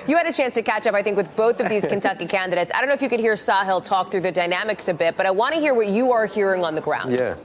You had a chance to catch up, I think, with both of these Kentucky candidates. I don't know if you could hear Sahil talk through the dynamics a bit, but I want to hear what you are hearing on the ground. Yeah.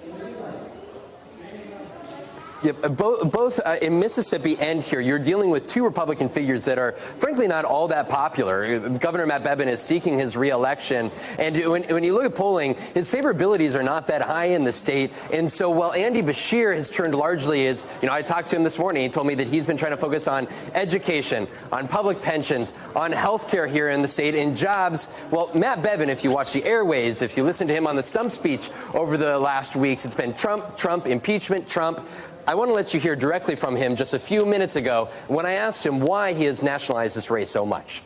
Yep, both in Mississippi and here, you're dealing with two Republican figures that are, frankly, not all that popular. Governor Matt Bevin is seeking his reelection, and when you look at polling, his favorabilities are not that high in the state. And so while Andy Beshear has turned largely as, I talked to him this morning, he told me that he's been trying to focus on education, on public pensions, on health care here in the state, and jobs. Well, Matt Bevin, if you watch the airways, if you listen to him on the stump speech over the last weeks, it's been Trump, Trump, impeachment, Trump. I want to let you hear directly from him just a few minutes ago when I asked him why he has nationalized this race so much.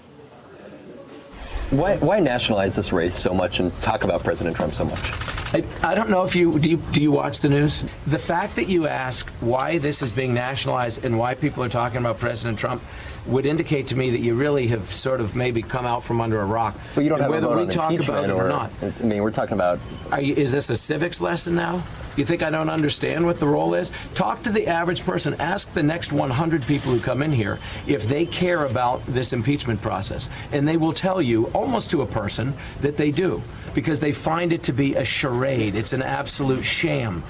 Why nationalize this race so much and talk about President Trump so much? I don't know if do you watch the news? The fact that you ask why this is being nationalized and why people are talking about President Trump would indicate to me that you really have sort of maybe come out from under a rock. But you don't have whether a vote we on talk about it or not. I mean, we're talking about. Is this a civics lesson now? You think I don't understand what the role is? Talk to the average person. Ask the next 100 people who come in here if they care about this impeachment process. And they will tell you, almost to a person, that they do, because they find it to be a charade. It's an absolute sham.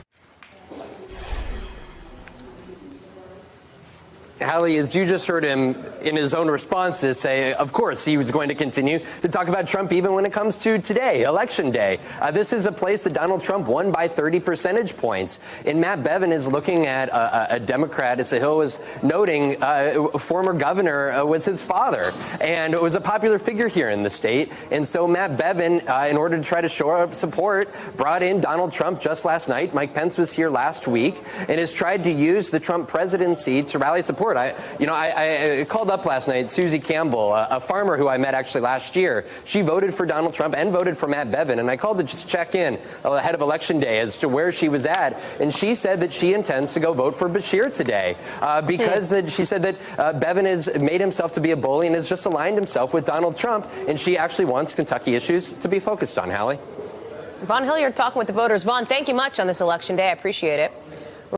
Hallie, as you just heard him in his own responses say, of course, he was going to continue to talk about Trump even when it comes to today, Election Day. This is a place that Donald Trump won by 30 percentage points. And Matt Bevin is looking at a Democrat, as Sahil was noting, former governor was his father, and it was a popular figure here in the state. And so Matt Bevin, in order to try to shore up support, brought in Donald Trump just last night. Mike Pence was here last week and has tried to use the Trump presidency to rally support. I called up last night Susie Campbell, a farmer who I met actually last year. She voted for Donald Trump and voted for Matt Bevin, and I called to just check in ahead of Election Day as to where she was at, and she said that she intends to go vote for Beshear today because she said that Bevin has made himself to be a bully and has just aligned himself with Donald Trump, and she actually wants Kentucky issues to be focused on, Hallie. Vaughn Hilliard talking with the voters. Vaughn, thank you much on this Election Day. I appreciate it.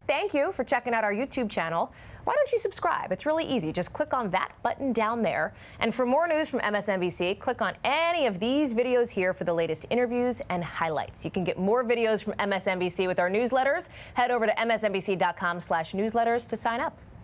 Thank you for checking out our YouTube channel. Why don't you subscribe? It's really easy. Just click on that button down there. And for more news from MSNBC, click on any of these videos here for the latest interviews and highlights. You can get more videos from MSNBC with our newsletters. Head over to msnbc.com/newsletters to sign up.